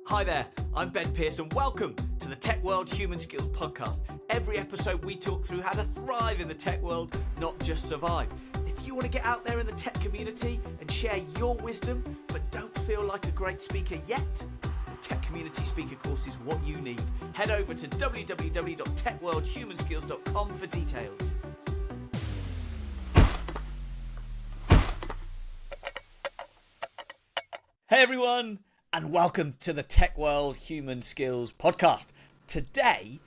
Hi there, I'm Ben Pearce and welcome to the Tech World Human Skills Podcast. Every episode we talk through how to thrive in the tech world, not just survive. If you want to get out there in the tech community and share your wisdom, but don't feel like a great speaker yet, the Tech Community Speaker course is what you need. Head over to www.techworldhumanskills.com for details. Hey everyone, and welcome to the Tech World Human Skills Podcast. Today,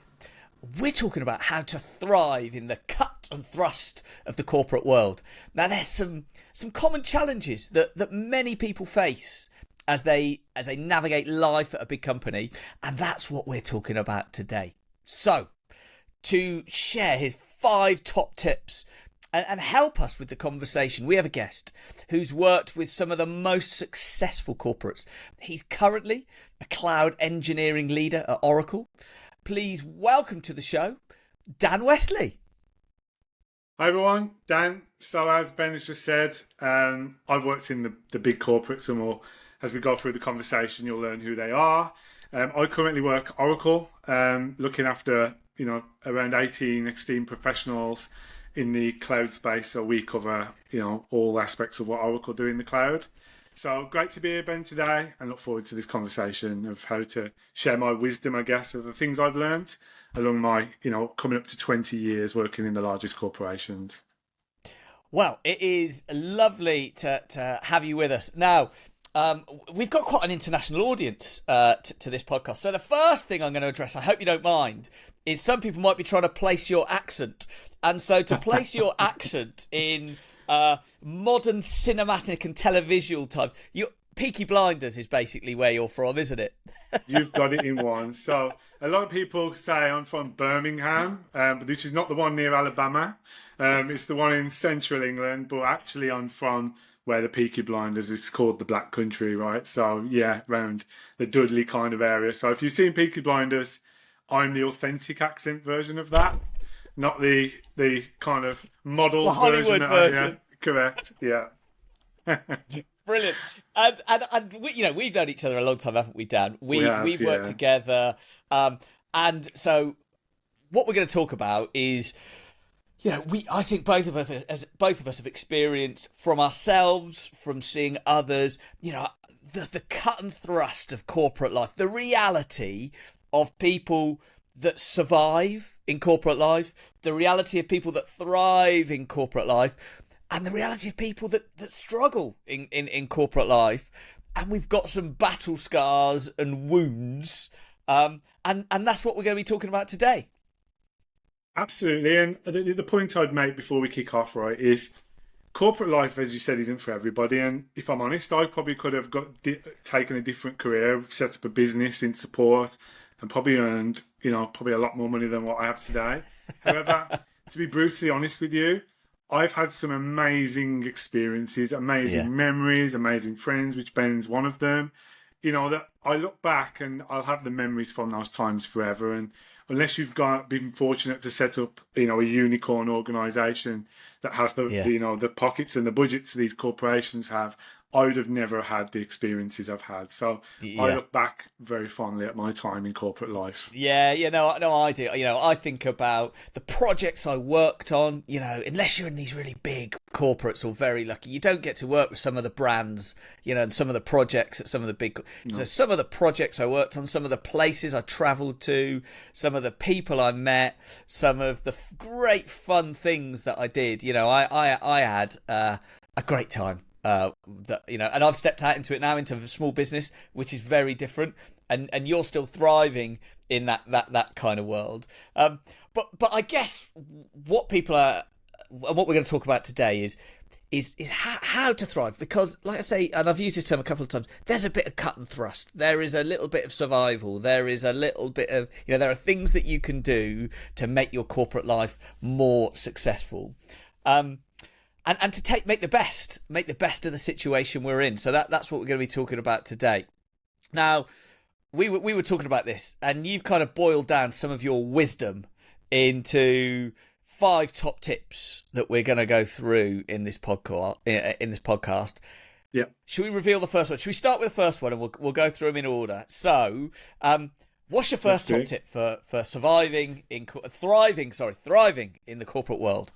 we're talking about how to thrive in the cut and thrust of the corporate world. Now, there's some common challenges that many people face as they navigate life at a big company, and that's what we're talking about today. So, to share his 5 top tips and help us with the conversation, we have a guest who's worked with some of the most successful corporates. He's currently a cloud engineering leader at Oracle. Please welcome to the show, Dan Westley. Hi everyone, Dan. So as Ben has just said, I've worked in the big corporates, and as we go through the conversation, you'll learn who they are. I currently work at Oracle, looking after around 18 esteemed professionals in the cloud space, so we cover all aspects of what Oracle do in the cloud. So great to be here, Ben, today, and look forward to this conversation of how to share my wisdom, I guess, of the things I've learned along my coming up to 20 years working in the largest corporations. Well, it is lovely to have you with us. Now, we've got quite an international audience to this podcast. So the first thing I'm going to address, I hope you don't mind, is some people might be trying to place your accent. And so to place your accent in modern cinematic and televisual type, Peaky Blinders is basically where you're from, isn't it? You've got it in one. So a lot of people say I'm from Birmingham, which is not the one near Alabama. It's the one in central England, but actually I'm from where the Peaky Blinders is called the Black Country, right? So yeah, around the Dudley kind of area. So if you've seen Peaky Blinders, I'm the authentic accent version of that, not the kind of model the Hollywood version. Correct, yeah. Brilliant. And we've known each other a long time, haven't we, Dan? We've worked together. And so what we're going to talk about is, I think both of us have experienced from ourselves, from seeing others, the cut and thrust of corporate life, the reality of people that survive in corporate life, the reality of people that thrive in corporate life, and the reality of people that struggle in corporate life. And we've got some battle scars and wounds, and that's what we're going to be talking about today. Absolutely. And the point I'd make before we kick off, right, is corporate life, as you said, isn't for everybody. And if I'm honest, I probably could have taken a different career, set up a business in support, and probably earned, probably a lot more money than what I have today. However, to be brutally honest with you, I've had some amazing experiences, amazing memories, amazing friends, which Ben's one of them. That I look back and I'll have the memories from those times forever. And unless you've been fortunate to set up, a unicorn organisation that has the pockets and the budgets these corporations have, I would have never had the experiences I've had. So I look back very fondly at my time in corporate life. I do. I think about the projects I worked on. Unless you're in these really big corporates or very lucky, you don't get to work with some of the brands, and some of the projects at some of the big. No. So some of the projects I worked on, some of the places I travelled to, some of the people I met, some of the great fun things that I did. I had a great time. And I've stepped out into it now, into a small business, which is very different, and you're still thriving in that kind of world. But I guess what people are, and what we're going to talk about today is how to thrive, because, like I say, and I've used this term a couple of times, there's a bit of cut and thrust. There is a little bit of survival. There is a little bit of, there are things that you can do to make your corporate life more successful. And to make the best of the situation we're in. So that's what we're going to be talking about today. Now, we were talking about this, and you've kind of boiled down some of your wisdom into 5 top tips that we're going to go through in this podcast. Yeah. Should we reveal the first one? Should we start with the first one and we'll go through them in order? So, what's your Let's first do top it. tip for thriving in the corporate world?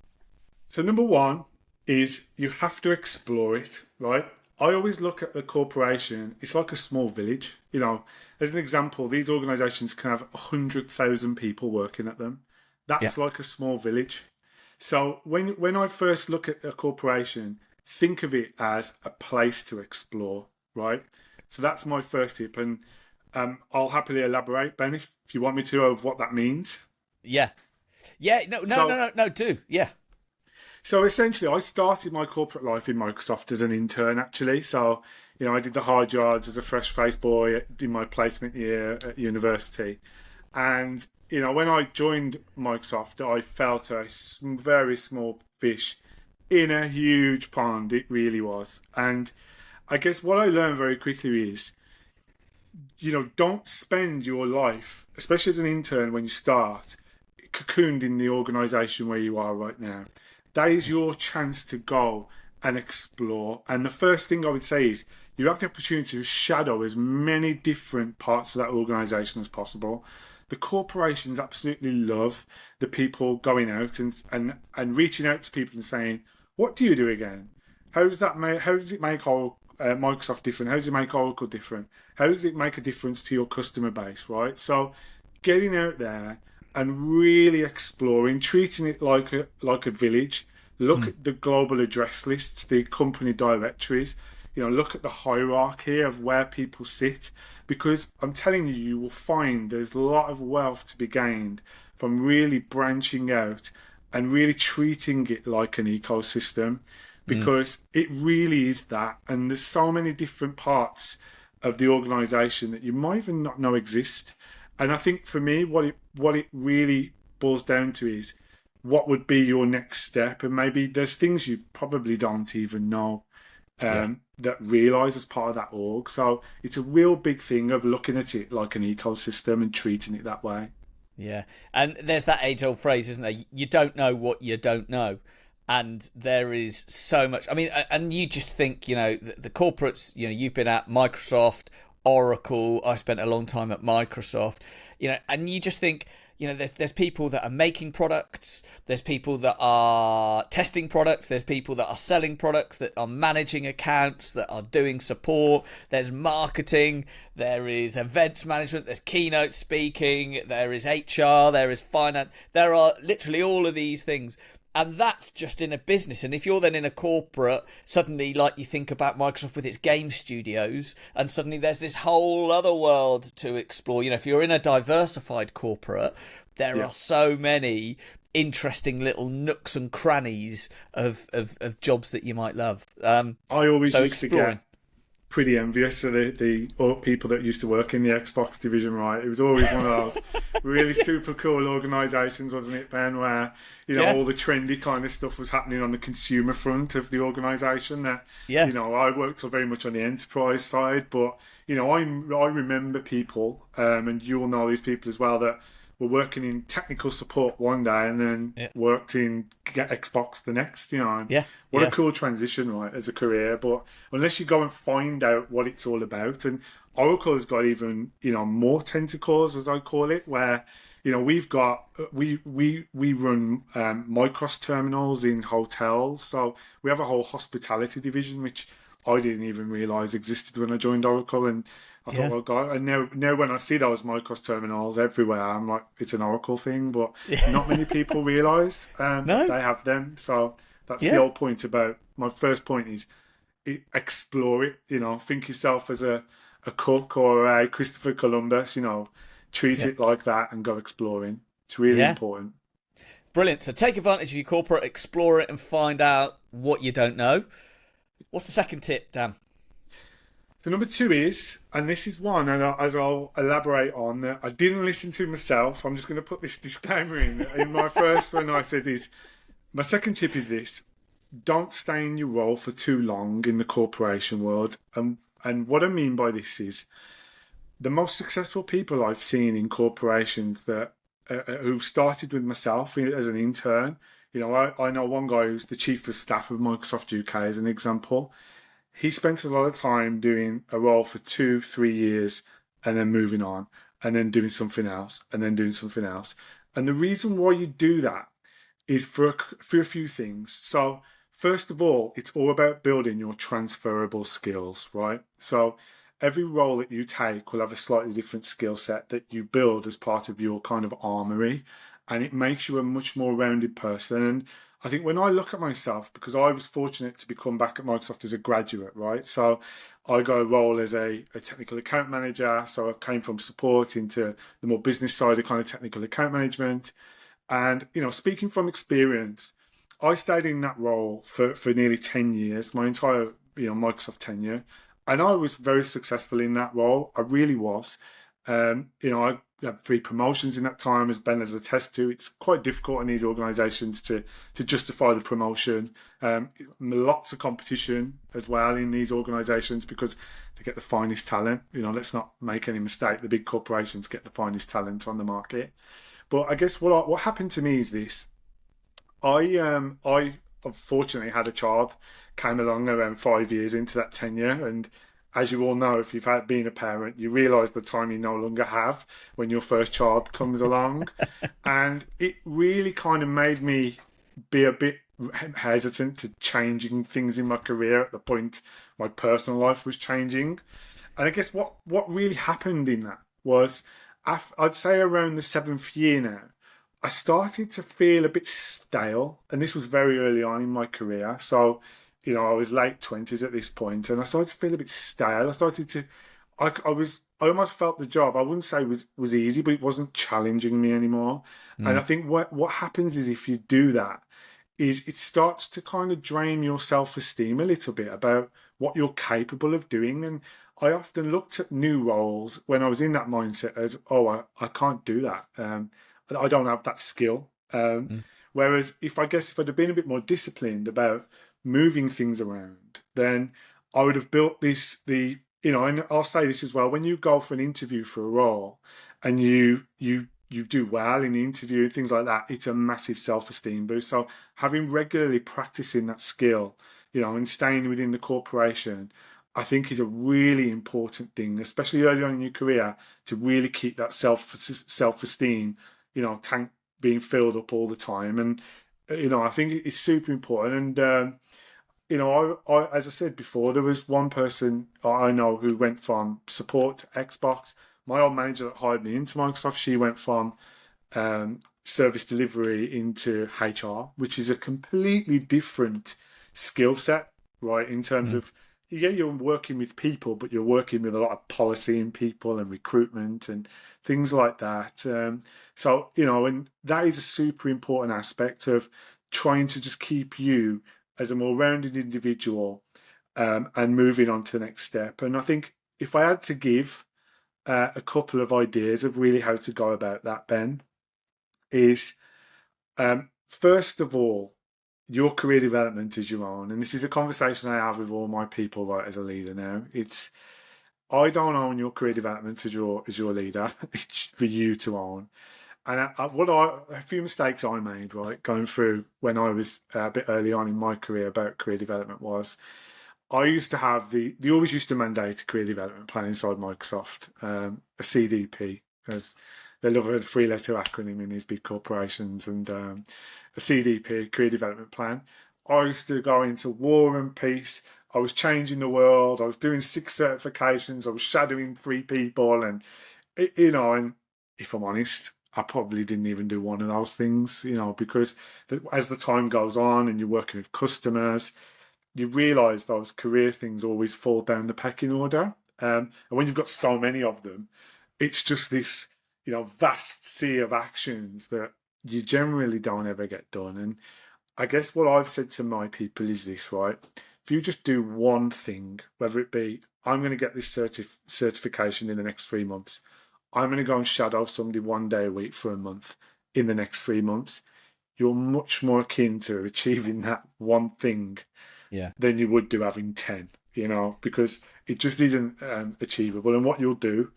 So number one is you have to explore it, right? I always look at the corporation, it's like a small village. As an example, these organizations can have 100,000 people working at them. Yeah. That's like a small village. So when I first look at a corporation, think of it as a place to explore, right? So that's my first tip. And I'll happily elaborate, Ben, if you want me to, of what that means. Yeah. Yeah. No. Do. Yeah. So essentially, I started my corporate life in Microsoft as an intern, actually. So, I did the hard yards as a fresh-faced boy in my placement year at university. And, when I joined Microsoft, I felt a very small fish in a huge pond. It really was. And I guess what I learned very quickly is, don't spend your life, especially as an intern when you start, cocooned in the organization where you are right now. That is your chance to go and explore. And the first thing I would say is you have the opportunity to shadow as many different parts of that organization as possible. The corporations absolutely love the people going out and reaching out to people and saying, what do you do again? How does it make our Microsoft different? How does it make Oracle different? How does it make a difference to your customer base, right? So getting out there and really exploring, treating it like a village. Look at the global address lists, the company directories. Look at the hierarchy of where people sit, because I'm telling you, you will find there's a lot of wealth to be gained from really branching out and really treating it like an ecosystem, because it really is that. And there's so many different parts of the organization that you might even not know exist. And I think for me, what it really boils down to is what would be your next step. And maybe there's things you probably don't even know that realise as part of that org. So it's a real big thing of looking at it like an ecosystem and treating it that way. Yeah. And there's that age-old phrase, isn't there? You don't know what you don't know. And there is so much. I mean, and you just think, the corporates, you've been at Microsoft, Oracle. I spent a long time at Microsoft, and you just think, there's people that are making products, there's people that are testing products, there's people that are selling products, that are managing accounts, that are doing support, there's marketing, there is events management, there's keynote speaking, there is HR, there is finance, there are literally all of these things. And that's just in a business. And if you're then in a corporate, suddenly, like, you think about Microsoft with its game studios, and suddenly there's this whole other world to explore. If you're in a diversified corporate, there are so many interesting little nooks and crannies of jobs that you might love. I always so used exploring. to get pretty envious of the people that used to work in the Xbox division, right? It was always one of those really super cool organisations, wasn't it, Ben, where, all the trendy kind of stuff was happening on the consumer front of the organisation that, I worked very much on the enterprise side, but, I remember people, and you'll know these people as well, that were working in technical support one day and then worked in Xbox the next, What a cool transition, right, as a career. But unless you go and find out what it's all about, and Oracle has got even, more tentacles, as I call it, where, we've got, we run Micros terminals in hotels. So we have a whole hospitality division, which I didn't even realise existed when I joined Oracle. And I thought, well, God, and now when I see those Micros terminals everywhere, I'm like, it's an Oracle thing, but not many people realise they have them. So that's the whole point about, my first point is explore it, think yourself as a Cook or a Christopher Columbus, treat it like that and go exploring. It's really important. Brilliant. So take advantage of your corporate, explore it and find out what you don't know. What's the second tip, Dan? So number two is, and this is one, and as I'll elaborate on, that I didn't listen to myself. I'm just going to put this disclaimer in my first one. I said is, my second tip is this: don't stay in your role for too long in the corporation world. And what I mean by this is, the most successful people I've seen in corporations that who started with myself as an intern. I know one guy who's the chief of staff of Microsoft UK as an example. he spent a lot of time doing a role for 2, 3 years and then moving on and then doing something else and then doing something else. And the reason why you do that is for a few things. So, first of all, it's all about building your transferable skills, right? So, every role that you take will have a slightly different skill set that you build as part of your kind of armory, and it makes you a much more rounded person. And I think when I look at myself, because I was fortunate to become back at Microsoft as a graduate, right? So I got a role as a technical account manager. So I came from support into the more business side of kind of technical account management. And, speaking from experience, I stayed in that role for nearly 10 years, my entire, Microsoft tenure. And I was very successful in that role. I really was. I had 3 promotions in that time, as Ben has attested to. It's quite difficult in these organisations to justify the promotion. Lots of competition as well in these organisations because they get the finest talent. Let's not make any mistake. The big corporations get the finest talent on the market. But I guess what happened to me is this. I unfortunately had a child, came along around 5 years into that tenure, and as you all know, if you've been a parent, you realise the time you no longer have when your first child comes along. And it really kind of made me be a bit hesitant to changing things in my career at the point my personal life was changing. And I guess what really happened in that was, I'd say around the 7th year now, I started to feel a bit stale. And this was very early on in my career. So, I was late 20s at this point, and I started to feel a bit stale. I almost felt the job, I wouldn't say was easy, but it wasn't challenging me anymore. And I think what happens is, if you do that, is it starts to kind of drain your self-esteem a little bit about what you're capable of doing. And I often looked at new roles when I was in that mindset as, I can't do that. I don't have that skill. Whereas if I'd have been a bit more disciplined about moving things around, then I would have built and I'll say this as well, when you go for an interview for a role and you do well in the interview and things like that, it's a massive self-esteem boost. So having regularly practicing that skill, and staying within the corporation, I think is a really important thing, especially early on in your career, to really keep that self-esteem, tank being filled up all the time. And, I think it's super important. And, I as I said before, there was one person I know who went from support to Xbox. My old manager that hired me into Microsoft, she went from service delivery into HR, which is a completely different skill set, right? In terms of, you're working with people, but you're working with a lot of policy and people and recruitment and things like that. So, and that is a super important aspect of trying to just keep you as a more rounded individual and moving on to the next step. And I think if I had to give a couple of ideas of really how to go about that, Ben, is first of all, your career development is your own. And this is a conversation I have with all my people right as a leader now. I don't own your career development as your leader. It's for you to own. And a few mistakes I made, right, going through when I was a bit early on in my career about career development was, I used to have they always used to mandate a career development plan inside Microsoft, a CDP, as they love a 3-letter acronym in these big corporations, and a CDP, career development plan. I used to go into war and peace. I was changing the world. I was doing 6 certifications. I was shadowing 3 people, and and if I'm honest, I probably didn't even do one of those things, because as the time goes on and you're working with customers, you realise those career things always fall down the pecking order. And when you've got so many of them, it's just this, vast sea of actions that you generally don't ever get done. And I guess what I've said to my people is this, right? If you just do one thing, whether it be, I'm going to get this certification in the next 3 months, I'm going to go and shadow somebody 1 day a week for a month in the next 3 months, you're much more akin to achieving that one thing than you would do having 10, because it just isn't achievable. And what you'll do,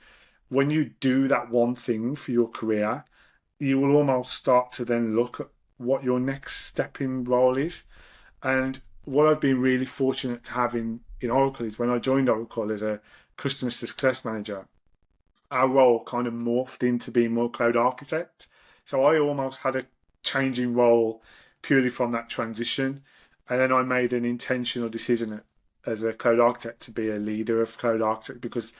when you do that one thing for your career, you will almost start to then look at what your next stepping role is. And what I've been really fortunate to have in in Oracle is when I joined Oracle as a customer success manager, our role kind of morphed into being more cloud architect. So I almost had a changing role purely from that transition. And then I made an intentional decision as a cloud architect to be a leader of cloud architect, because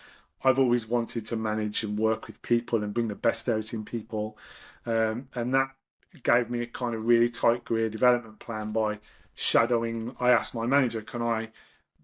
I've always wanted to manage and work with people and bring the best out in people. And that gave me a kind of really tight career development plan by shadowing. I asked my manager, can I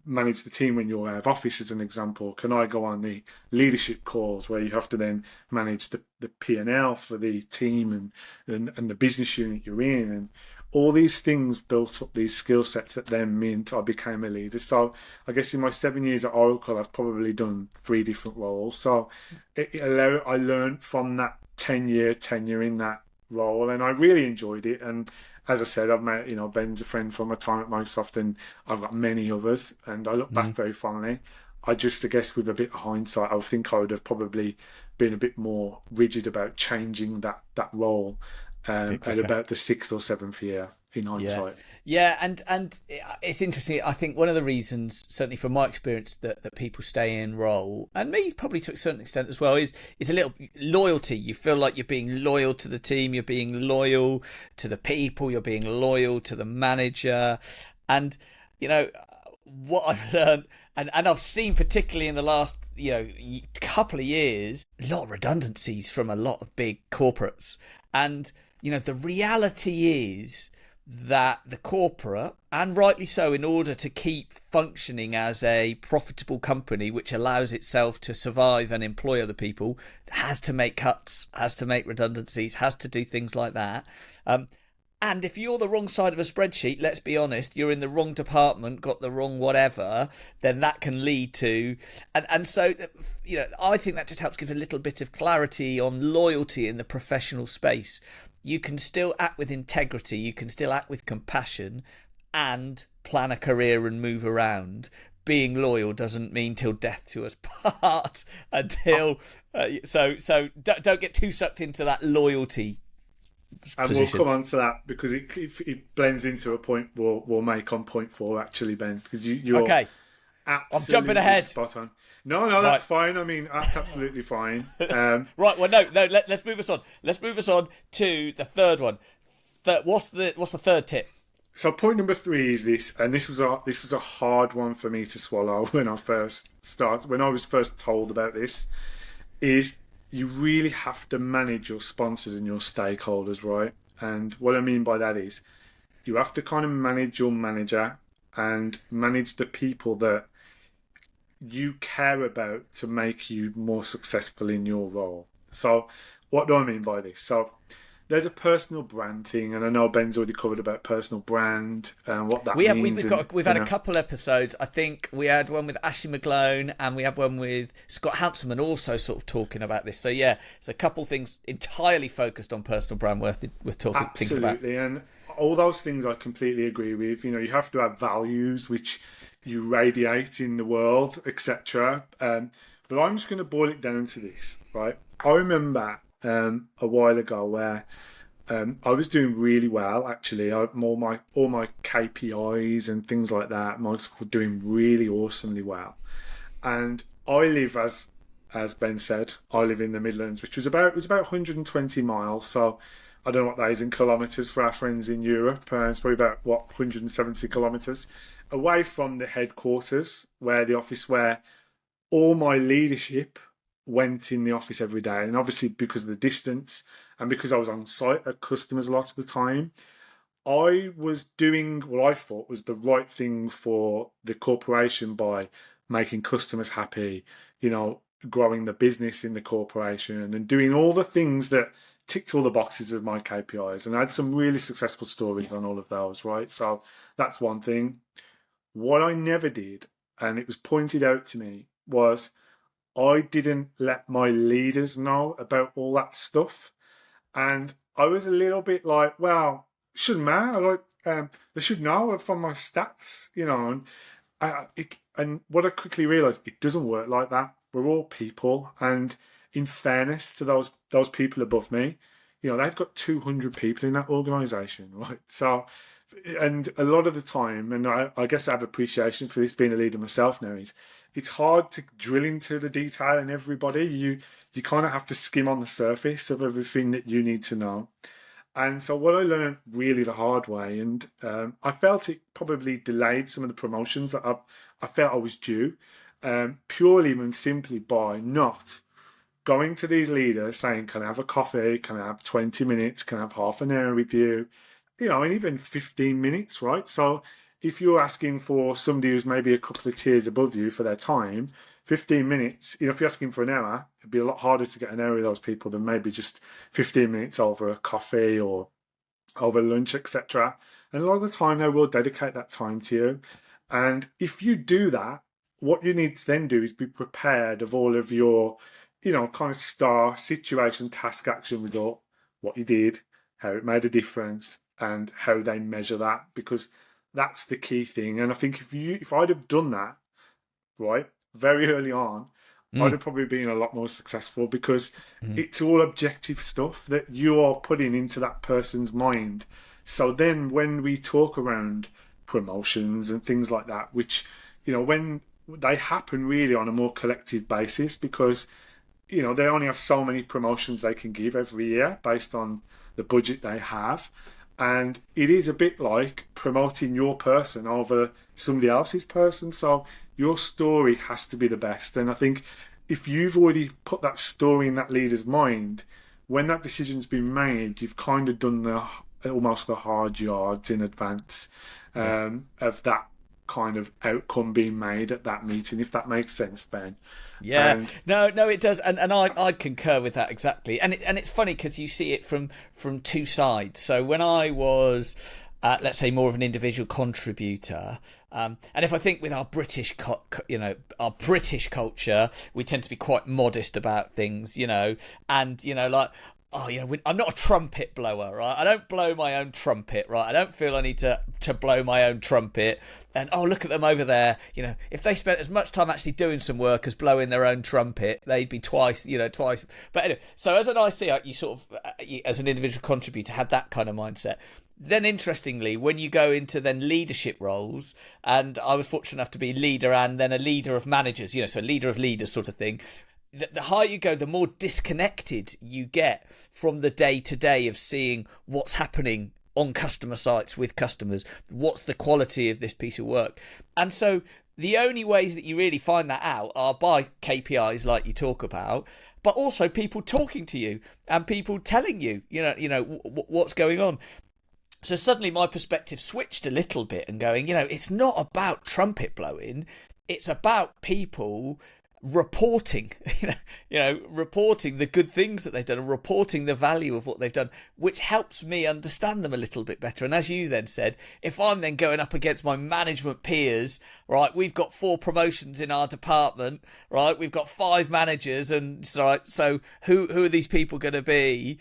manage the team when you're out of office, as an example? Can I go on the leadership calls where you have to then manage the P&L for the team and the business unit you're in? And all these things built up these skill sets that then meant I became a leader. So I guess in my 7 years at Oracle, I've probably done 3 different roles. So I learned from that 10-year tenure in that role, and I really enjoyed it. And as I said, I've met, Ben's a friend from my time at Microsoft, and I've got many others, and I look back very fondly. I guess with a bit of hindsight, I think I would have probably been a bit more rigid about changing that role at about the 6th or 7th year in hindsight. Yeah, and it's interesting. I think one of the reasons, certainly from my experience, that people stay in role, and me probably to a certain extent as well, is a little loyalty. You feel like you're being loyal to the team, you're being loyal to the people, you're being loyal to the manager. And, what I've learned, and I've seen particularly in the last, couple of years, a lot of redundancies from a lot of big corporates. And, the reality is that the corporate, and rightly so, in order to keep functioning as a profitable company which allows itself to survive and employ other people, has to make cuts, has to make redundancies, has to do things like that. And if you're the wrong side of a spreadsheet, let's be honest, you're in the wrong department, got the wrong whatever, then that can lead to... And so, I think that just helps give a little bit of clarity on loyalty in the professional space. You can still act with integrity, you can still act with compassion and plan a career and move around. Being loyal doesn't mean till death do us part. So don't get too sucked into that loyalty and position. We'll come on to that, because it blends into a point we'll make on point 4, actually, Ben, because you're okay. I'm jumping ahead. Spot on. No, that's fine. I mean, that's absolutely fine. Right. Well, no. Let's move us on. Let's move us on to the third one. What's the third tip? So point number 3 is this, and this was a hard one for me to swallow when I was first told about this. Is you really have to manage your sponsors and your stakeholders, right? And what I mean by that is you have to kind of manage your manager and manage the people that you care about to make you more successful in your role. So what do I mean by this? So there's a personal brand thing, and I know Ben's already covered about personal brand and what that means. We've had a couple episodes. I think we had one with Ashley McGlone, and we had one with Scott Hanselman also sort of talking about this. So yeah, it's a couple things entirely focused on personal brand worth talking. Absolutely, and all those things I completely agree with. You have to have values which you radiate in the world, etc. But I'm just going to boil it down to this, right? I remember a while ago where I was doing really well, actually. All my KPIs and things like that, were doing really awesomely well. And I live, as Ben said, I live in the Midlands, which was about 120 miles. So I don't know what that is in kilometres for our friends in Europe. It's probably about 170 kilometres away from the headquarters, where all my leadership went in the office every day. And obviously, because of the distance and because I was on site at customers a lot of the time, I was doing what I thought was the right thing for the corporation by making customers happy, growing the business in the corporation and doing all the things that ticked all the boxes of my KPIs. And I had some really successful stories on all of those, right? So that's one thing. What I never did, and it was pointed out to me, was I didn't let my leaders know about all that stuff. And I was a little bit like, well, shouldn't matter. They should know from my stats, and what I quickly realised, it doesn't work like that. We're all people. And in fairness to those people above me, they've got 200 people in that organisation, right? So and a lot of the time, and I guess I have appreciation for this being a leader myself now, is it's hard to drill into the detail in everybody. You kind of have to skim on the surface of everything that you need to know. And so what I learned really the hard way, and I felt it probably delayed some of the promotions that I felt I was due, purely and simply by not going to these leaders saying, can I have a coffee? Can I have 20 minutes? Can I have half an hour with you? And even 15 minutes, right? So if you're asking for somebody who's maybe a couple of tiers above you for their time, 15 minutes, if you're asking for an hour, it'd be a lot harder to get an hour with those people than maybe just 15 minutes over a coffee or over lunch, etc. And a lot of the time they will dedicate that time to you. And if you do that, what you need to then do is be prepared of all of your, kind of star situation, task, action, result, what you did, how it made a difference, and how they measure that, because that's the key thing. And I think if I'd have done that right very early on, I'd have probably been a lot more successful, because it's all objective stuff that you are putting into that person's mind. So then when we talk around promotions and things like that, which, when they happen really on a more collective basis, because, they only have so many promotions they can give every year based on the budget they have. And it is a bit like promoting your person over somebody else's person. So your story has to be the best. And I think if you've already put that story in that leader's mind, when that decision's been made, you've kind of done almost the hard yards in advance of that kind of outcome being made at that meeting, if that makes sense, Ben. Yeah, no, it does, and I concur with that exactly. And it's funny because you see it from two sides. So when I was, let's say, more of an individual contributor, and if I think with our British, our British culture, we tend to be quite modest about things, and like. Oh, I'm not a trumpet blower, right? I don't blow my own trumpet, right? I don't feel I need to blow my own trumpet. And, look at them over there. If they spent as much time actually doing some work as blowing their own trumpet, they'd be twice. But anyway, so as an IC, you sort of, as an individual contributor, had that kind of mindset. Then, interestingly, when you go into then leadership roles, and I was fortunate enough to be leader and then a leader of managers, so a leader of leaders sort of thing. The higher you go, the more disconnected you get from the day-to-day of seeing what's happening on customer sites with customers. What's the quality of this piece of work? And so the only ways that you really find that out are by KPIs like you talk about, but also people talking to you and people telling you, what's going on. So suddenly my perspective switched a little bit and going, it's not about trumpet blowing. It's about people reporting, reporting the good things that they've done and reporting the value of what they've done, which helps me understand them a little bit better. And as you then said, if I'm then going up against my management peers, right, we've got 4 promotions in our department, right, we've got 5 managers, and so who are these people going to be?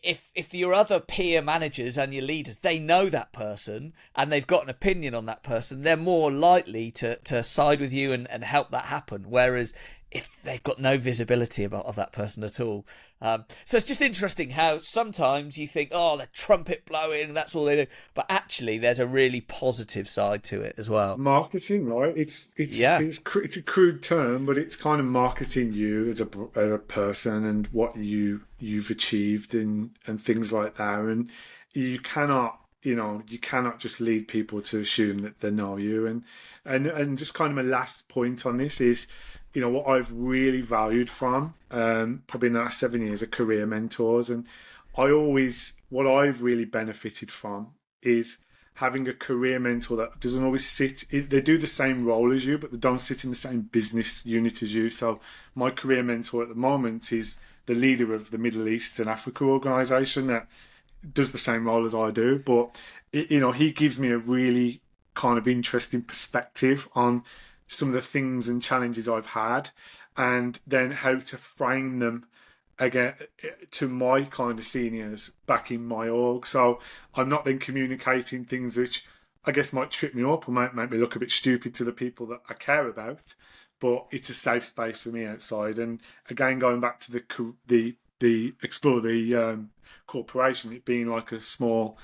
If your other peer managers and your leaders, they know that person and they've got an opinion on that person, they're more likely to side with you and help that happen. Whereas if they've got no visibility of that person at all. So it's just interesting how sometimes you think, they're trumpet blowing, that's all they do. But actually, there's a really positive side to it as well. Marketing, right? It's a crude term, but it's kind of marketing you as a person and what you've achieved and things like that. And you cannot just lead people to assume that they know you. And just kind of my last point on this is, what I've really valued from probably in the last 7 years are career mentors. And what I've really benefited from is having a career mentor that doesn't always they do the same role as you, but they don't sit in the same business unit as you. So my career mentor at the moment is the leader of the Middle East and Africa organisation that does the same role as I do. But, he gives me a really kind of interesting perspective on some of the things and challenges I've had, and then how to frame them again to my kind of seniors back in my org. So I'm not then communicating things which I guess might trip me up or might make me look a bit stupid to the people that I care about, but it's a safe space for me outside. And again, going back to the explore the corporation, it being like a small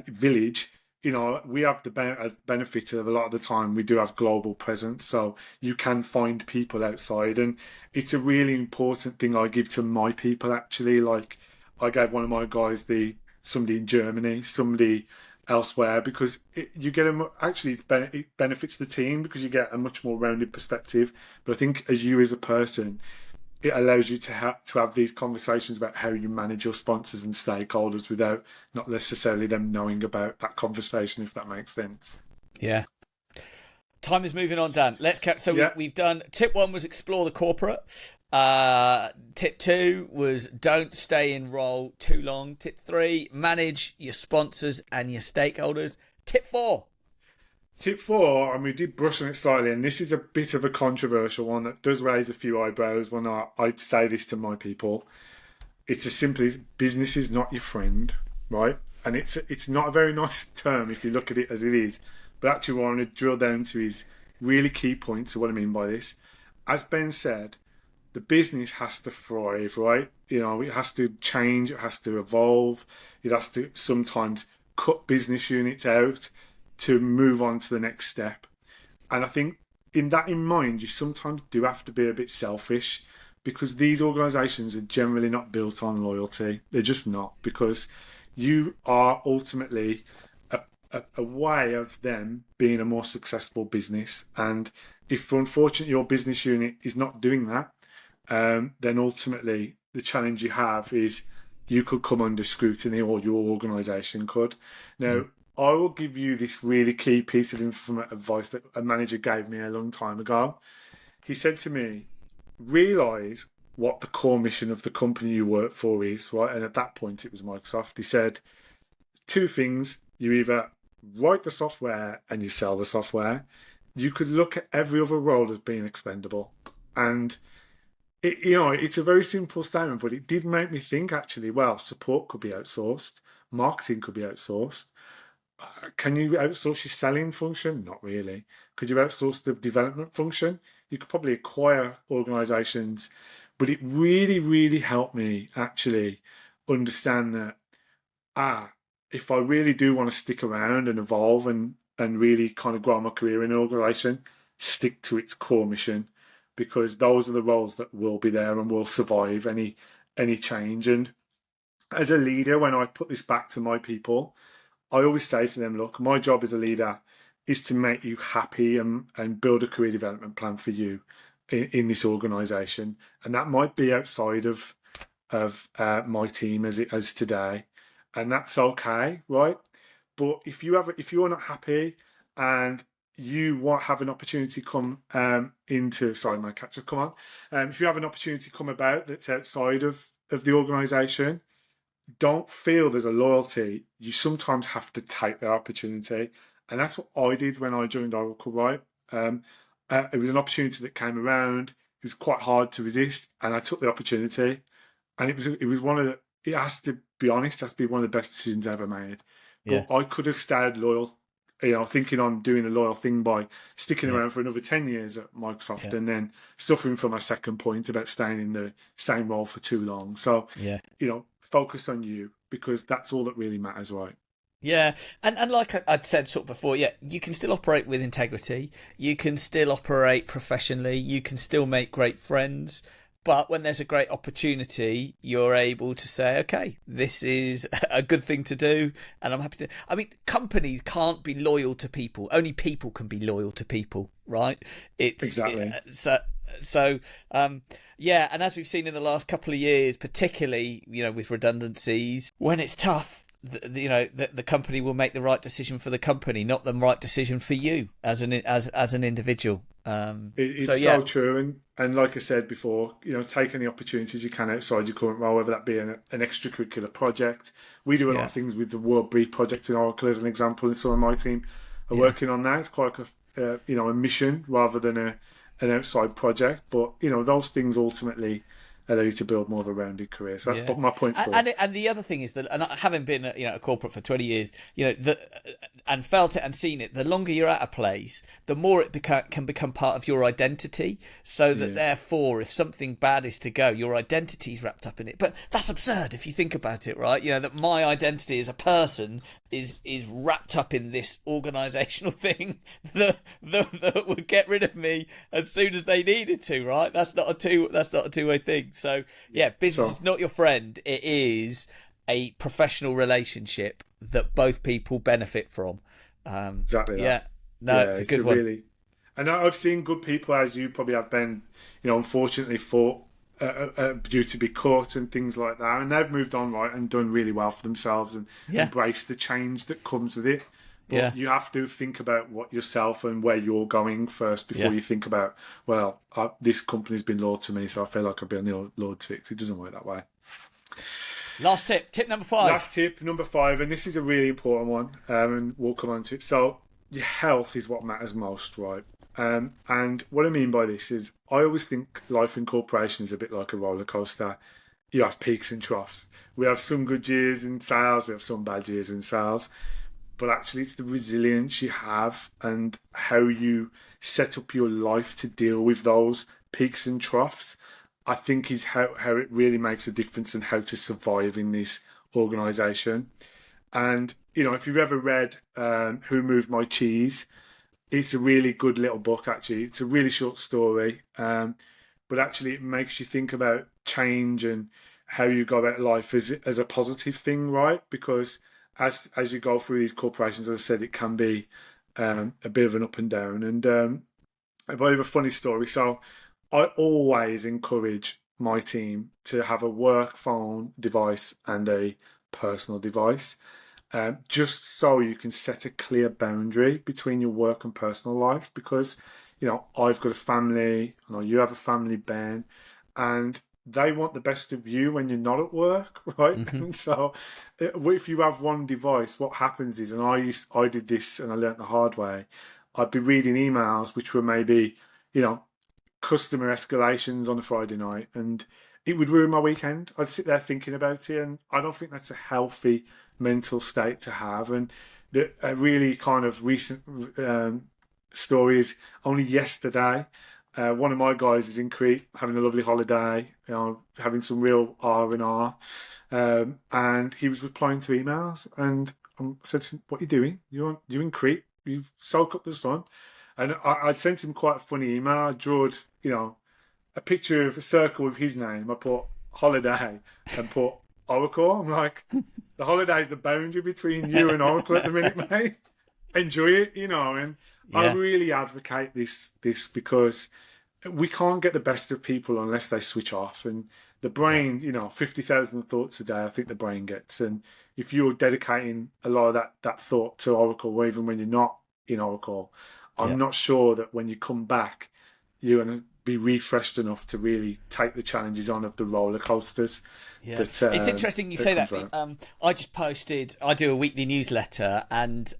village, we have the benefit of a lot of the time we do have global presence, so you can find people outside, and it's a really important thing I give to my people. Actually, like I gave one of my guys somebody in Germany, somebody elsewhere, because it benefits the team because you get a much more rounded perspective. But I think as you as a person, it allows you to have these conversations about how you manage your sponsors and stakeholders without not necessarily them knowing about that conversation, if that makes sense. Yeah. Time is moving on, Dan. Let's catch. So Yeah. we've done. Tip 1 was explore the corporate. Tip 2 was don't stay in role too long. Tip 3, manage your sponsors and your stakeholders. Tip 4. Tip 4, and we did brush on it slightly, and this is a bit of a controversial one that does raise a few eyebrows when I'd say this to my people. It's as simple as business is not your friend, right? And it's not a very nice term if you look at it as it is. But actually what I want to drill down to is really key points of what I mean by this. As Ben said, the business has to thrive, right? It has to change, it has to evolve, it has to sometimes cut business units out to move on to the next step. And I think in mind, you sometimes do have to be a bit selfish, because these organisations are generally not built on loyalty. They're just not, because you are ultimately a way of them being a more successful business. And if unfortunately your business unit is not doing that, then ultimately the challenge you have is you could come under scrutiny, or your organisation could. Now, I will give you this really key piece of advice that a manager gave me a long time ago. He said to me, realise what the core mission of the company you work for is, right? And at that point, it was Microsoft. He said, 2 things. You either write the software and you sell the software. You could look at every other role as being expendable. And it's a very simple statement, but it did make me think, actually, well, support could be outsourced. Marketing could be outsourced. Can you outsource your selling function? Not really. Could you outsource the development function? You could probably acquire organisations, but it really, really helped me actually understand that, if I really do want to stick around and evolve and really kind of grow my career in an organisation, stick to its core mission, because those are the roles that will be there and will survive any change. And as a leader, when I put this back to my people, I always say to them, look, my job as a leader is to make you happy and build a career development plan for you in this organisation. And that might be outside of my team as today. And that's okay, right? But if you're not happy and you have an opportunity come sorry, my catch up, come on. If you have an opportunity come about that's outside of the organisation, don't feel there's a loyalty. You sometimes have to take that opportunity. And that's what I did when I joined Oracle, right? It was an opportunity that came around. It was quite hard to resist, and I took the opportunity. And it was it has to be honest, it has to be one of the best decisions I ever made. But I could have stayed loyal, thinking I'm doing a loyal thing by sticking around for another 10 years at Microsoft, and then suffering from my second point about staying in the same role for too long. So, focus on you, because that's all that really matters, right? Yeah, and like I'd said sort of before, you can still operate with integrity, you can still operate professionally, you can still make great friends, but when there's a great opportunity, you're able to say, okay, this is a good thing to do, and I'm happy to. I mean, companies can't be loyal to people. Only people can be loyal to people, right? Exactly. And as we've seen in the last couple of years, particularly, with redundancies, when it's tough, the company will make the right decision for the company, not the right decision for you as an individual. It's so true, and like I said before, take any opportunities you can outside your current role, whether that be an extracurricular project. We do a lot of things with the World Breed project in Oracle, as an example, and some of my team are working on that. It's quite like a mission rather than an outside project, but those things ultimately allow you to build more of a rounded career. So that's my point four. And the other thing is that, and having been a corporate for 20 years, and felt it and seen it, the longer you're at a place, the more it can become part of your identity. So that therefore, if something bad is to go, your identity's wrapped up in it. But that's absurd if you think about it, right? That my identity as a person is wrapped up in this organisational thing that would get rid of me as soon as they needed to, right? That's not a two-way thing. So business is not your friend. It is a professional relationship that both people benefit from. Exactly. It's a good one. Really, and I've seen good people, as you probably have been, unfortunately fought due to be caught and things like that, and they've moved on, right, and done really well for themselves and embraced the change that comes with it. But you have to think about what yourself and where you're going first before you think about, well, this company's been loyal to me, so I feel like I've been loyal to it. 'Cause it doesn't work that way. Last tip number 5. Last tip, number 5, and this is a really important one, and we'll come on to it. So your health is what matters most, right? And what I mean by this is I always think life in corporation is a bit like a roller coaster. You have peaks and troughs. We have some good years in sales, we have some bad years in sales, but actually it's the resilience you have and how you set up your life to deal with those peaks and troughs, I think, is how it really makes a difference and how to survive in this organisation. And, if you've ever read Who Moved My Cheese, it's a really good little book, actually. It's a really short story, but actually it makes you think about change and how you go about life as a positive thing, right? Because as you go through these corporations, as I said, it can be a bit of an up and down. And a bit of a funny story. So I always encourage my team to have a work phone device and a personal device, just so you can set a clear boundary between your work and personal life. Because, I've got a family, I know you have a family, Ben, and they want the best of you when you're not at work, right? Mm-hmm. And so if you have one device, what happens is, and I did this and I learnt the hard way, I'd be reading emails which were maybe, customer escalations on a Friday night, and it would ruin my weekend. I'd sit there thinking about it, and I don't think that's a healthy mental state to have. And a really kind of recent story is only yesterday, one of my guys is in Crete having a lovely holiday, having some real R&R, and he was replying to emails, and I said to him, "What are you doing? You in Crete? You soak up the sun." And I'd sent him quite a funny email. I drew, a picture of a circle with his name. I put holiday and put Oracle. I'm like, the holiday is the boundary between you and Oracle at the minute, mate. Enjoy it, and I really advocate this because we can't get the best of people unless they switch off. And the brain, 50,000 thoughts a day, I think the brain gets. And if you're dedicating a lot of that thought to Oracle, or even when you're not in Oracle, I'm not sure that when you come back, you're going to be refreshed enough to really take the challenges on of the roller coasters. Yeah. It's interesting you say that. I just posted, I do a weekly newsletter, and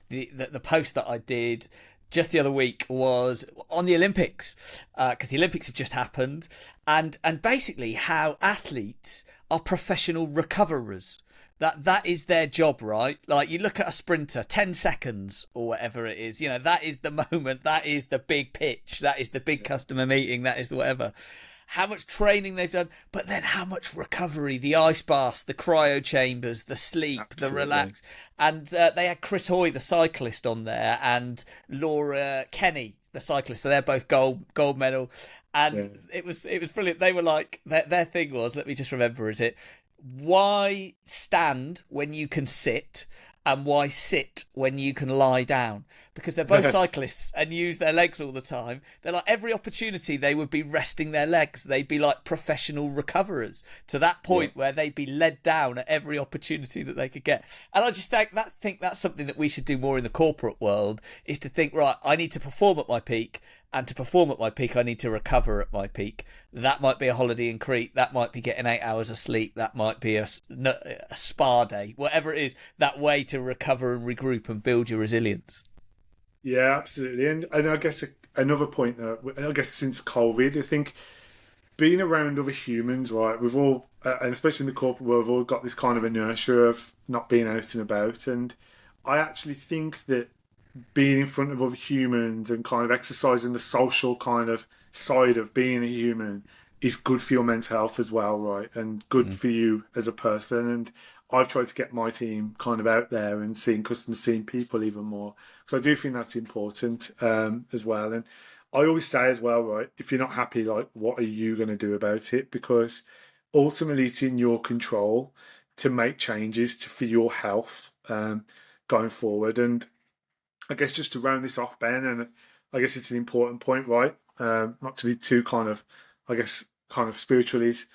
the post that I did just the other week was on the Olympics, because the Olympics have just happened, and basically how athletes are professional recoverers. That is their job, right? Like, you look at a sprinter, 10 seconds or whatever it is, that is the moment, that is the big pitch, that is the big customer meeting, that is the whatever. How much training they've done, but then how much recovery, the ice baths, the cryo chambers, the sleep, the relax. And they had Chris Hoy, the cyclist, on there, and Laura Kenny, the cyclist. So they're both gold medal. And it was brilliant. They were like, their thing was, let me just remember, is it, why stand when you can sit, and why sit when you can lie down? Because they're both cyclists and use their legs all the time. They're like, every opportunity they would be resting their legs. They'd be like professional recoverers to that point where they'd be led down at every opportunity that they could get. And I just think that's something that we should do more in the corporate world, is to think, right, I need to perform at my peak. And to perform at my peak, I need to recover at my peak. That might be a holiday in Crete. That might be getting 8 hours of sleep. That might be a spa day. Whatever it is, that way to recover and regroup and build your resilience. Yeah, absolutely. And I guess another point, I guess since COVID, I think being around other humans, right? We've all, and especially in the corporate world, we've all got this kind of inertia of not being out and about. And I actually think that being in front of other humans and kind of exercising the social kind of side of being a human is good for your mental health as well, right? And good for you as a person. And I've tried to get my team kind of out there and seeing customers, seeing people even more. So I do think that's important as well. And I always say as well, right, if you're not happy, like, what are you going to do about it? Because ultimately it's in your control to make changes for your health going forward. And I guess just to round this off, Ben, and I guess it's an important point, right? Not to be too kind of spiritual, is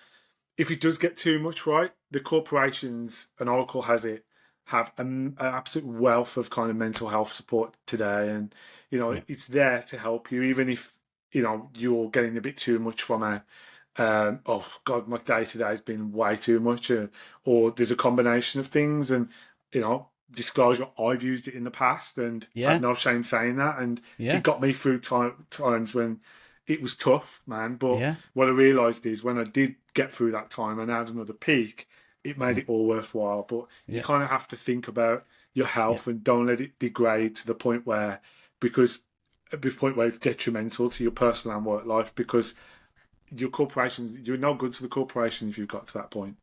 if it does get too much, right, the corporations, and Oracle has it, have an absolute wealth of kind of mental health support today. And, it's there to help you, even if, you're getting a bit too much from oh God, my day to day has been way too much, or there's a combination of things. And, disclosure, I've used it in the past, and I have no shame saying that. And it got me through times when it was tough, man. But what I realised is when I did get through that time and had another peak, it made it all worthwhile. But you kind of have to think about your health and don't let it degrade to the point where, it's detrimental to your personal and work life, because your corporations, you're no good to the corporation if you've got to that point.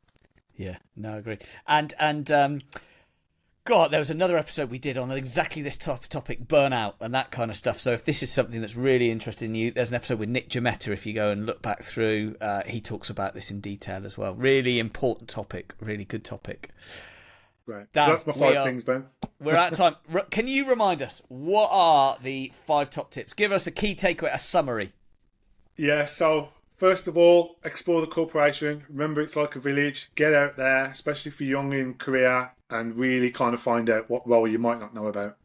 Yeah, no, I agree. And God, there was another episode we did on exactly this topic, burnout and that kind of stuff. So if this is something that's really interesting you, there's an episode with Nick Giametta. If you go and look back through, he talks about this in detail as well. Really important topic, really good topic. Right. Dan, so that's my 5 things, Ben. We're out of time. Can you remind us, what are the 5 top tips? Give us a key takeaway, a summary. Yeah, so first of all, explore the corporation. Remember, it's like a village. Get out there, especially for young in career, and really kind of find out what role you might not know about.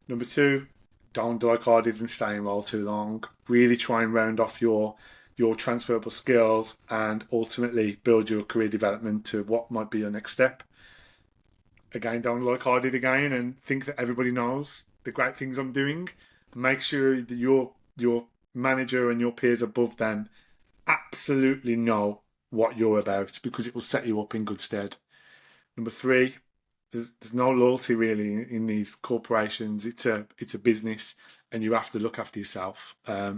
Number 2, don't do like I did and stay in role too long. Really try and round off your transferable skills and ultimately build your career development to what might be your next step. Again, don't like I did again and think that everybody knows the great things I'm doing. Make sure that your manager and your peers above them absolutely know what you're about, because it will set you up in good stead. Number 3, there's no loyalty really in these corporations. It's a business, and you have to look after yourself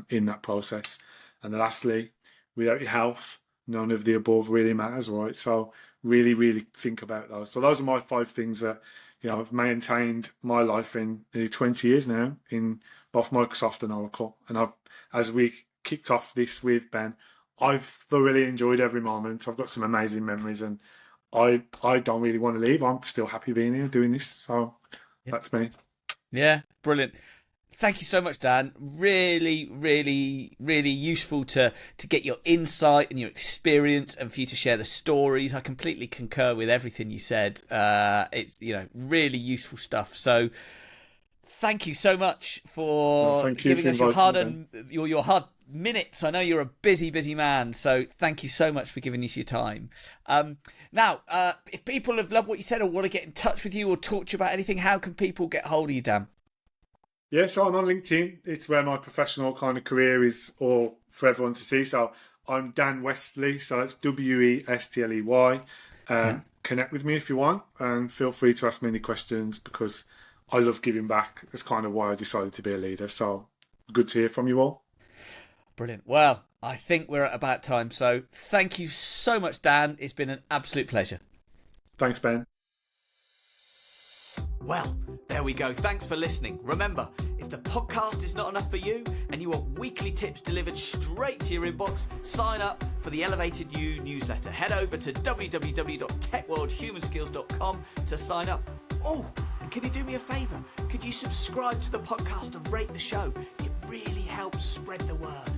in that process. And then lastly, without your health, none of the above really matters, right? So really, really think about those. So those are my 5 things that I've maintained my life in nearly 20 years now in both Microsoft and Oracle. And as we kicked off this with Ben, I've thoroughly enjoyed every moment. I've got some amazing memories, and I don't really want to leave. I'm still happy being here doing this. So that's me. Yeah, brilliant. Thank you so much, Dan. Really, really, really useful to get your insight and your experience, and for you to share the stories. I completely concur with everything you said. It's really useful stuff. So thank you so much for giving us your hard minutes. I know you're a busy man, so thank you so much for giving us your time. Now, if people have loved what you said or want to get in touch with you or talk to you about anything, how can people get hold of you, Dan? Yeah, so I'm on LinkedIn. It's where my professional kind of career is, or for everyone to see. So I'm Dan Westley, so it's Westley. Connect with me if you want, and feel free to ask me any questions, because I love giving back. That's kind of why I decided to be a leader. So good to hear from you all. Brilliant. Well, I think we're at about time. So thank you so much, Dan. It's been an absolute pleasure. Thanks, Ben. Well, there we go. Thanks for listening. Remember, if the podcast is not enough for you and you want weekly tips delivered straight to your inbox, sign up for the Elevated You newsletter. Head over to www.techworldhumanskills.com to sign up. Oh, and can you do me a favour? Could you subscribe to the podcast and rate the show? It really helps spread the word.